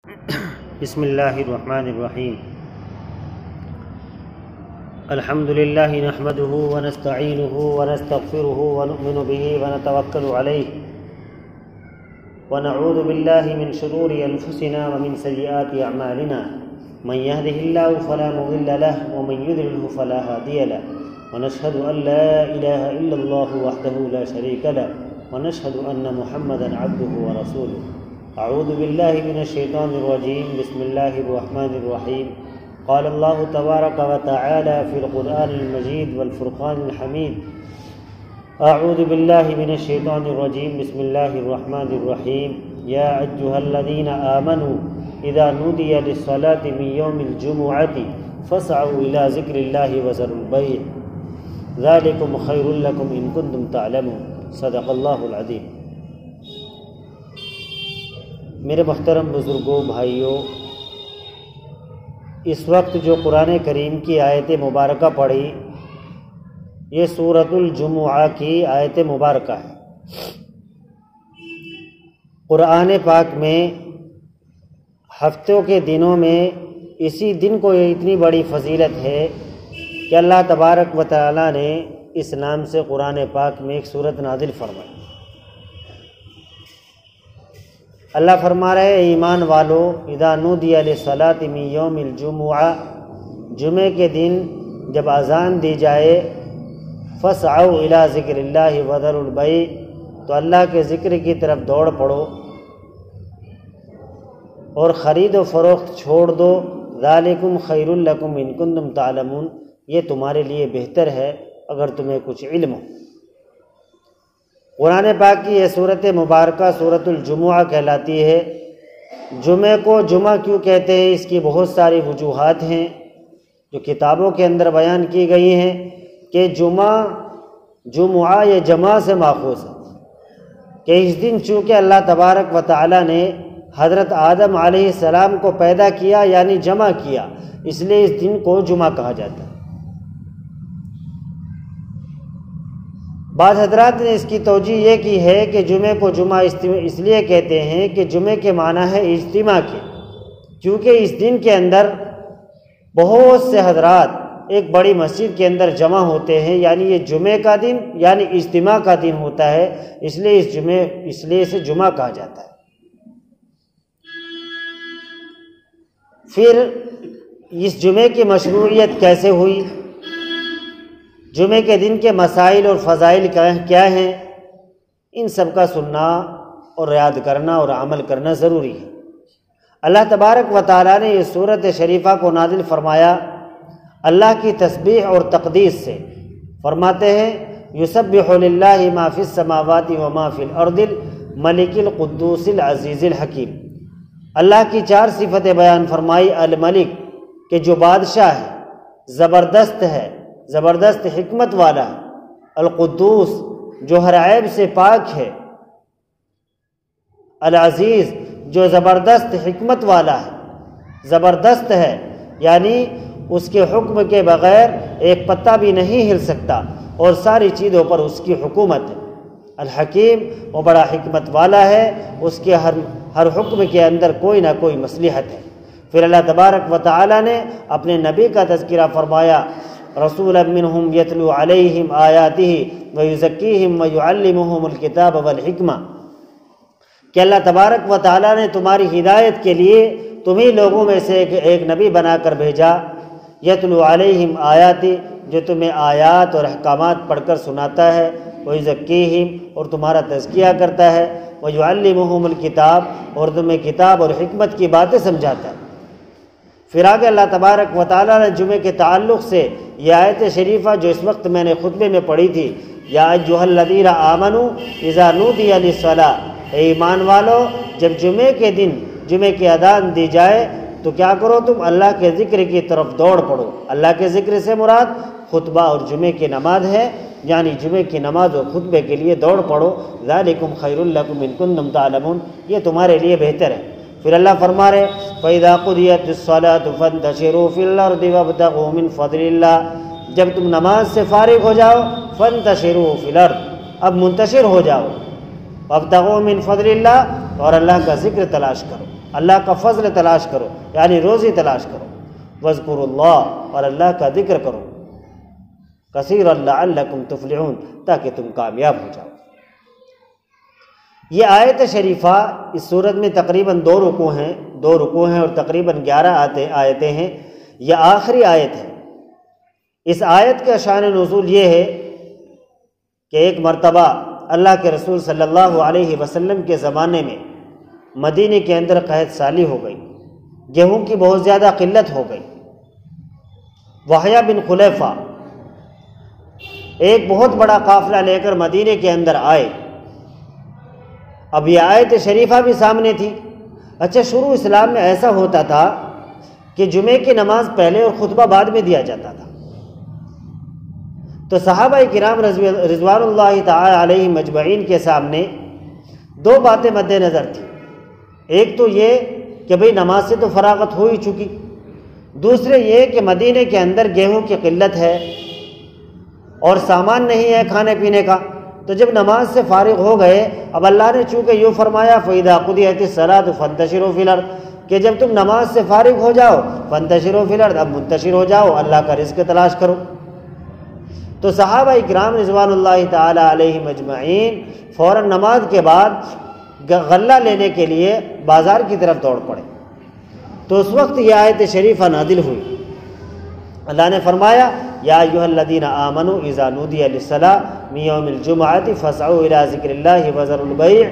بسم اللہ الرحمن الرحیم الحمد للہ نحمدہ ونستعینہ ونستغفرہ ونؤمن بہ ونتوکل علیہ ونعوذ باللہ من شرور انفسنا ومن سیئات اعمالنا من یہدہ اللہ فلا مضل لہ ومن یضلل فلا ہادی لہ ونشہد ان لا الہ الا اللہ وحدہ لا شریک لہ ونشہد ان محمدا عبدہ ورسولہ اعوذ باللہ من الشیطان الرجیم بسم اللہ الرحمن الرحیم قال اللہ تبارک وتعالی فی القرآن المجید والفرقان الحمید اعوذ باللہ من الشیطان الرجیم بسم اللہ الرحمن الرحیم یا ایھا الذین آمنوا اذا نودی للصلاة من یوم الجمعۃ فاسعوا الی ذکر اللہ وذروا البیع ذلکم خیر لکم ان کنتم تعلمون صدق اللہ العظیم۔ میرے محترم بزرگوں، بھائیوں، اس وقت جو قرآن کریم کی آیت مبارکہ پڑھی یہ سورۃ الجمعہ کی آیت مبارکہ ہے۔ قرآن پاک میں ہفتوں کے دنوں میں اسی دن کو اتنی بڑی فضیلت ہے کہ اللہ تبارک و تعالیٰ نے اس نام سے قرآن پاک میں ایک سورت نازل فرمائی۔ اللہ فرما رہے ہیں ایمان والو اذا نودی للصلاة من یوم الجمعہ، جمعے کے دن جب اذان دی جائے فاسعوا الی ذکر اللہ وذروا البیع، تو اللہ کے ذکر کی طرف دوڑ پڑو اور خرید و فروخت چھوڑ دو، ذالکم خیر لکم ان کنتم تعلمون، یہ تمہارے لیے بہتر ہے اگر تمہیں کچھ علم ہو۔ قرآن پاک کی یہ صورت مبارکہ صورت الجمعہ کہلاتی ہے۔ جمعے کو جمعہ کیوں کہتے ہیں، اس کی بہت ساری وجوہات ہیں جو کتابوں کے اندر بیان کی گئی ہیں کہ جمعہ یہ جمع سے ماخوذ ہے کہ اس دن چونکہ اللہ تبارک و تعالیٰ نے حضرت آدم علیہ السلام کو پیدا کیا یعنی جمع کیا، اس لیے اس دن کو جمعہ کہا جاتا ہے۔ بعض حضرات نے اس کی توجیہ یہ کی ہے کہ جمعے کو جمعہ اس لیے کہتے ہیں کہ جمعے کے معنی ہے اجتماع کے، کیونکہ اس دن کے اندر بہت سے حضرات ایک بڑی مسجد کے اندر جمع ہوتے ہیں، یعنی یہ جمعے کا دن یعنی اجتماع کا دن ہوتا ہے، اس لیے اسے جمعہ کہا جاتا ہے۔ پھر اس جمعے کی مشروعیت کیسے ہوئی، جمعے کے دن کے مسائل اور فضائل کیا ہیں، ان سب کا سننا اور یاد کرنا اور عمل کرنا ضروری ہے۔ اللہ تبارک و تعالیٰ نے اس سورت شریفہ کو نازل فرمایا اللہ کی تسبیح اور تقدیس سے۔ فرماتے ہیں یسبح للہ ما فی السماوات وما فی الارض الملک القدوس العزیز الحکیم۔ اللہ کی چار صفتیں بیان فرمائی، الملک کہ جو بادشاہ ہے، زبردست ہے، زبردست حکمت والا ہے، القدوس جو ہر عیب سے پاک ہے، العزیز جو زبردست حکمت والا ہے، زبردست ہے یعنی اس کے حکم کے بغیر ایک پتا بھی نہیں ہل سکتا اور ساری چیزوں پر اس کی حکومت ہے، الحکیم وہ بڑا حکمت والا ہے، اس کے ہر حکم کے اندر کوئی نہ کوئی مصلحت ہے۔ پھر اللہ تبارک و تعالی نے اپنے نبی کا تذکرہ فرمایا، رسولا منہم یتلو علیہم آیاتہ ویزکیہم ویعلمہم الکتاب والحکمہ، کہ اللہ تبارک و تعالیٰ نے تمہاری ہدایت کے لیے تمہیں لوگوں میں سے ایک نبی بنا کر بھیجا، یتلو علیہم آیاتی جو تمہیں آیات اور احکامات پڑھ کر سناتا ہے، ویزکیہم اور تمہارا تزکیہ کرتا ہے، ویعلمہم الکتاب اور تمہیں کتاب اور حکمت کی باتیں سمجھاتا ہے۔ پھر آگے اللہ تبارک و تعالیٰ نے جمعے کے تعلق سے یہ آیت شریفہ جو اس وقت میں نے خطبے میں پڑھی تھی، یا ایھا الذین آمنوا اذا نودی للصلاۃ، اے ایمان والو جب جمعے کے دن جمعے کی اذان دی جائے تو کیا کرو، تم اللہ کے ذکر کی طرف دوڑ پڑو۔ اللہ کے ذکر سے مراد خطبہ اور جمعے کی نماز ہے، یعنی جمعے کی نماز اور خطبے کے لیے دوڑ پڑو، ذالکم خیر لکم ان کنتم تعلمون، یہ تمہارے لیے بہتر ہے۔ پھر اللہ فرما رہے فَإِذَا قُضِيَتِ الصَّلَاةُ فَانتَشِرُوا فِي الْأَرْضِ وَابْتَغُوا مِنْ فَضْلِ اللَّهِ، جب تم نماز سے فارغ ہو جاؤ فَانتَشِرُوا فِي الْأَرْضِ، اب منتشر ہو جاؤ، وَابْتَغُوا مِنْ فَضْلِ اللَّهِ، اور اللہ کا ذکر تلاش کرو۔ اللہ کا فضل تلاش کرو یعنی روزی تلاش کرو، وَاذْكُرُوا اللَّهَ اور اللہ کا ذکر کرو، كَثِيرًا لَعَلَّكُمْ تُفْلِحُونَ تاکہ تم کامیاب ہو جاؤ۔ یہ آیت شریفہ اس صورت میں تقریباً 2 رکوع ہیں اور تقریباً 11 آیتیں ہیں۔ یہ آخری آیت ہے۔ اس آیت کا شان نزول یہ ہے کہ ایک مرتبہ اللہ کے رسول صلی اللہ علیہ وسلم کے زمانے میں مدینے کے اندر قحط سالی ہو گئی، گیہوں کی بہت زیادہ قلت ہو گئی۔ وحیہ بن خلیفہ ایک بہت بڑا قافلہ لے کر مدینے کے اندر آئے۔ اب یہ آیت شریفہ بھی سامنے تھی۔ اچھا، شروع اسلام میں ایسا ہوتا تھا کہ جمعے کی نماز پہلے اور خطبہ بعد میں دیا جاتا تھا، تو صحابہ کرام رضوان اللہ تعالی علیہم اجمعین کے سامنے 2 باتیں مد نظر تھیں۔ ایک تو یہ کہ بھئی نماز سے تو فراغت ہو ہی چکی، دوسرے یہ کہ مدینے کے اندر گیہوں کی قلت ہے اور سامان نہیں ہے کھانے پینے کا۔ تو جب نماز سے فارغ ہو گئے، اب اللہ نے چونکہ یوں فرمایا فَإِذَا قُضِيَتِ الصَّلَاةُ فَانتَشِرُوا فِي الْأَرْضِ کہ جب تم نماز سے فارغ ہو جاؤ فَانتَشِرُوا فِي الْأَرْضِ اب منتشر ہو جاؤ، اللہ کا رزق تلاش کرو۔ تو صحابہ کرام رضوان اللہ تعالی علیہم اجمعین فوراً نماز کے بعد غلہ لینے کے لیے بازار کی طرف دوڑ پڑے۔ تو اس وقت یہ آیت شریفہ نازل ہوئی۔ اللہ نے فرمایا یا ایھا الذین آمنوا اذا نودی للصلاۃ من یوم الجمعۃ فاسعوا الی ذکر اللہ وذروا البیع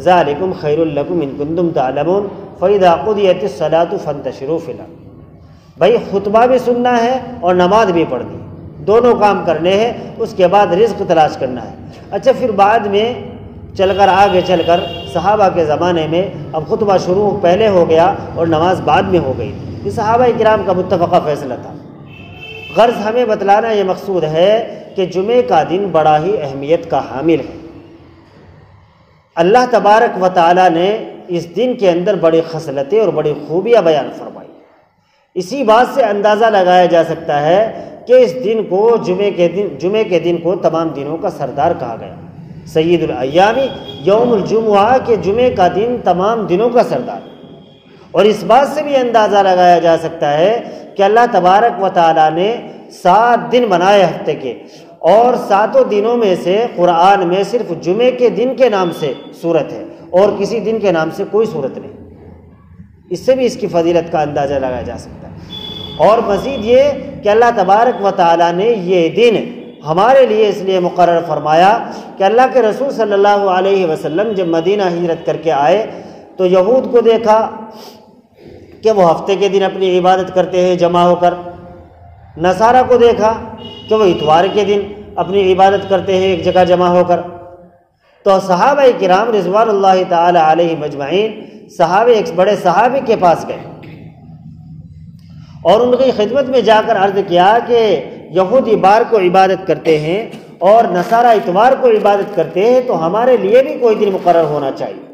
ذلکم خیر لکم ان کنتم تعلمون فاذا قضیت الصلاۃ فانتشروا فی الارض۔ بھائی خطبہ بھی سننا ہے اور نماز بھی پڑھنی ہے، دونوں کام کرنے ہیں، اس کے بعد رزق تلاش کرنا ہے۔ اچھا، پھر بعد میں آگے چل کر صحابہ کے زمانے میں اب خطبہ شروع پہلے ہو گیا اور نماز بعد میں ہو گئی تھی۔ یہ صحابہ کرام کا متفقہ فیصلہ تھا۔ غرض ہمیں بتلانا یہ مقصود ہے کہ جمعے کا دن بڑا ہی اہمیت کا حامل ہے۔ اللہ تبارک و تعالی نے اس دن کے اندر بڑی خصلتیں اور بڑی خوبیاں بیان فرمائی۔ اسی بات سے اندازہ لگایا جا سکتا ہے کہ اس دن کو جمعے کے دن کو تمام دنوں کا سردار کہا گیا۔ سید الایام یوم الجمعہ کے جمعے کا دن تمام دنوں کا سردار۔ اور اس بات سے بھی اندازہ لگایا جا سکتا ہے کہ اللہ تبارک و تعالی نے 7 دن بنائے ہفتے کے، اور 7 دنوں میں سے قرآن میں صرف جمعے کے دن کے نام سے سورت ہے اور کسی دن کے نام سے کوئی سورت نہیں۔ اس سے بھی اس کی فضیلت کا اندازہ لگایا جا سکتا ہے۔ اور مزید یہ کہ اللہ تبارک و تعالی نے یہ دن ہمارے لیے اس لیے مقرر فرمایا کہ اللہ کے رسول صلی اللہ علیہ وسلم جب مدینہ ہجرت کر کے آئے تو یہود کو دیکھا کہ وہ ہفتے کے دن اپنی عبادت کرتے ہیں جمع ہو کر، نصارہ کو دیکھا کہ وہ اتوار کے دن اپنی عبادت کرتے ہیں ایک جگہ جمع ہو کر۔ تو صحابہ کرام رضوان اللہ تعالی علیہم اجمعین ایک بڑے صحابی کے پاس گئے اور ان کی خدمت میں جا کر عرض کیا کہ یہود اتوار کو عبادت کرتے ہیں اور نصارہ اتوار کو عبادت کرتے ہیں، تو ہمارے لیے بھی کوئی دن مقرر ہونا چاہیے۔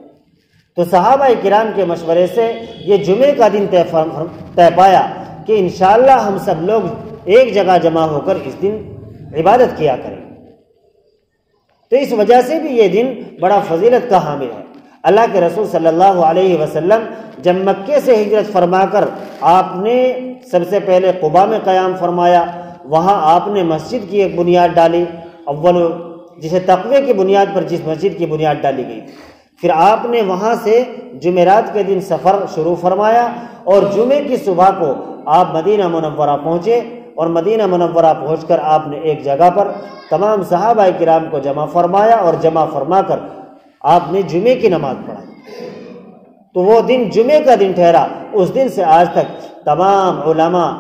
تو صحابہ کرام کے مشورے سے یہ جمعے کا دن طے پایا کہ انشاءاللہ ہم سب لوگ ایک جگہ جمع ہو کر اس دن عبادت کیا کریں۔ تو اس وجہ سے بھی یہ دن بڑا فضیلت کا حامل ہے۔ اللہ کے رسول صلی اللہ علیہ وسلم جب مکے سے ہجرت فرما کر آپ نے سب سے پہلے قباء میں قیام فرمایا، وہاں آپ نے مسجد کی ایک بنیاد ڈالی، جسے تقوی کی بنیاد پر جس مسجد کی بنیاد ڈالی گئی۔ پھر آپ نے وہاں سے جمعرات کے دن سفر شروع فرمایا اور جمعے کی صبح کو آپ مدینہ منورہ پہنچے، اور مدینہ منورہ پہنچ کر آپ نے ایک جگہ پر تمام صحابہ کرام کو جمع فرمایا اور جمع فرما کر آپ نے جمعے کی نماز پڑھائی۔ تو وہ دن جمعے کا دن ٹھہرا۔ اس دن سے آج تک تمام علماء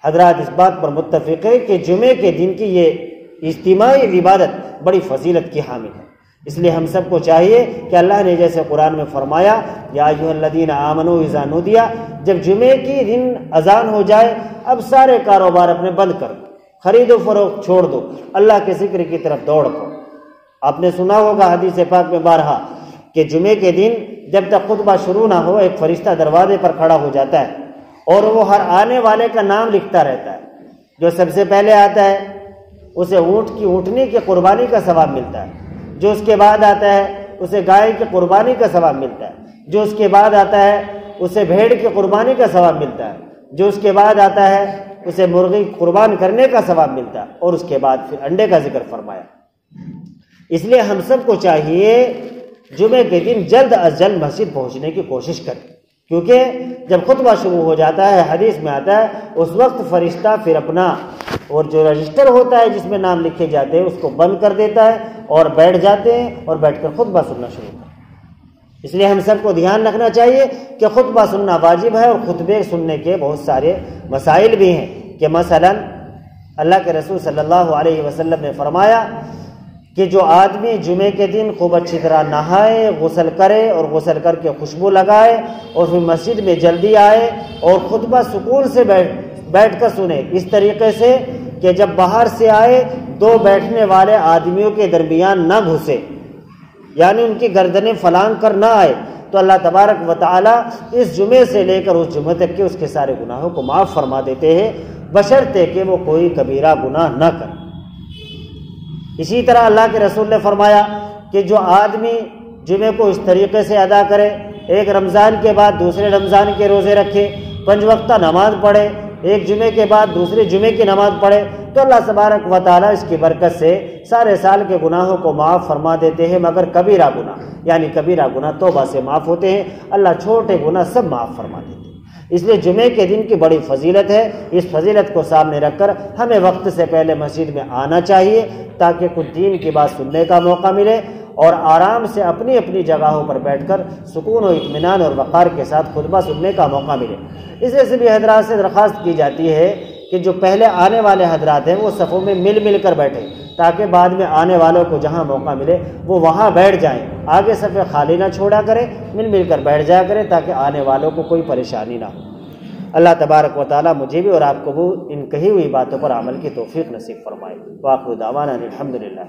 حضرات اس بات پر متفق ہے کہ جمعے کے دن کی یہ اجتماعی عبادت بڑی فضیلت کی حامل ہے۔ اس لیے ہم سب کو چاہیے کہ اللہ نے جیسے قرآن میں فرمایا یا ایھا الذین آمنوا اذا نودی، جب جمعے کی دن اذان ہو جائے اب سارے کاروبار اپنے بند کر دو، خرید و فروخت چھوڑ دو، اللہ کے ذکر کی طرف دوڑ پڑو۔ آپ نے سنا ہوگا حدیث پاک میں بارہا کہ جمعے کے دن جب تک خطبہ شروع نہ ہو ایک فرشتہ دروازے پر کھڑا ہو جاتا ہے اور وہ ہر آنے والے کا نام لکھتا رہتا ہے۔ جو سب سے پہلے آتا ہے اسے اونٹنی کی قربانی کا ثواب ملتا ہے، جو اس کے بعد آتا ہے اسے گائے کی قربانی کا ثواب ملتا ہے، جو اس کے بعد آتا ہے اسے بھیڑ کی قربانی کا ثواب ملتا ہے، جو اس کے بعد آتا ہے اسے مرغی قربان کرنے کا ثواب ملتا ہے، اور اس کے بعد پھر انڈے کا ذکر فرمایا۔ اس لیے ہم سب کو چاہیے جمعے کے دن جلد از جلد مسجد پہنچنے کی کوشش کریں، کیونکہ جب خطبہ شروع ہو جاتا ہے، حدیث میں آتا ہے، اس وقت فرشتہ پھر اپنا اور جو رجسٹر ہوتا ہے جس میں نام لکھے جاتے ہیں اس کو بند کر دیتا ہے اور بیٹھ جاتے ہیں اور بیٹھ کر خطبہ سننا شروع کرتے ہیں۔ اس لیے ہم سب کو دھیان رکھنا چاہیے کہ خطبہ سننا واجب ہے، اور خطبے سننے کے بہت سارے مسائل بھی ہیں، کہ مثلا اللہ کے رسول صلی اللہ علیہ وسلم نے فرمایا کہ جو آدمی جمعے کے دن خوب اچھی طرح نہائے، غسل کرے اور غسل کر کے خوشبو لگائے اور پھر مسجد میں جلدی آئے اور خطبہ سکون سے بیٹھ کر سنے، اس طریقے سے کہ جب باہر سے آئے دو بیٹھنے والے آدمیوں کے درمیان نہ گھسے، یعنی ان کی گردنیں فلانگ کر نہ آئے، تو اللہ تبارک و تعالی اس جمعے سے لے کر اس جمعے تک کے اس کے سارے گناہوں کو معاف فرما دیتے ہیں، بشرطے کہ وہ کوئی کبیرہ گناہ نہ کرے۔ اسی طرح اللہ کے رسول نے فرمایا کہ جو آدمی جمعے کو اس طریقے سے ادا کرے، ایک رمضان کے بعد دوسرے رمضان کے روزے رکھے، 5 وقتہ نماز پڑھے، ایک جمعے کے بعد دوسرے جمعے کی نماز پڑھے، تو اللہ تبارک و تعالیٰ اس کی برکت سے سارے سال کے گناہوں کو معاف فرما دیتے ہیں، مگر کبیرہ گناہ، یعنی کبیرہ گناہ توبہ سے معاف ہوتے ہیں، اللہ چھوٹے گناہ سب معاف فرما دیتے ہیں۔ اس لیے جمعے کے دن کی بڑی فضیلت ہے، اس فضیلت کو سامنے رکھ کر ہمیں وقت سے پہلے مسجد میں آنا چاہیے، تاکہ کچھ دین کی بات سننے کا موقع ملے اور آرام سے اپنی اپنی جگہوں پر بیٹھ کر سکون و اطمینان اور وقار کے ساتھ خطبہ سننے کا موقع ملے۔ اس وجہ سے بھی حضرات سے درخواست کی جاتی ہے کہ جو پہلے آنے والے حضرات ہیں وہ صفوں میں مل کر بیٹھیں، تاکہ بعد میں آنے والوں کو جہاں موقع ملے وہ وہاں بیٹھ جائیں، آگے صفیں خالی نہ چھوڑا کریں، مل کر بیٹھ جایا کریں، تاکہ آنے والوں کو کوئی پریشانی نہ ہو۔ اللہ تبارک و تعالیٰ مجھے بھی اور آپ کو بھی ان کہی ہوئی باتوں پر عمل کی توفیق نصیب فرمائے۔ وآخر دعوانا الحمدللہ۔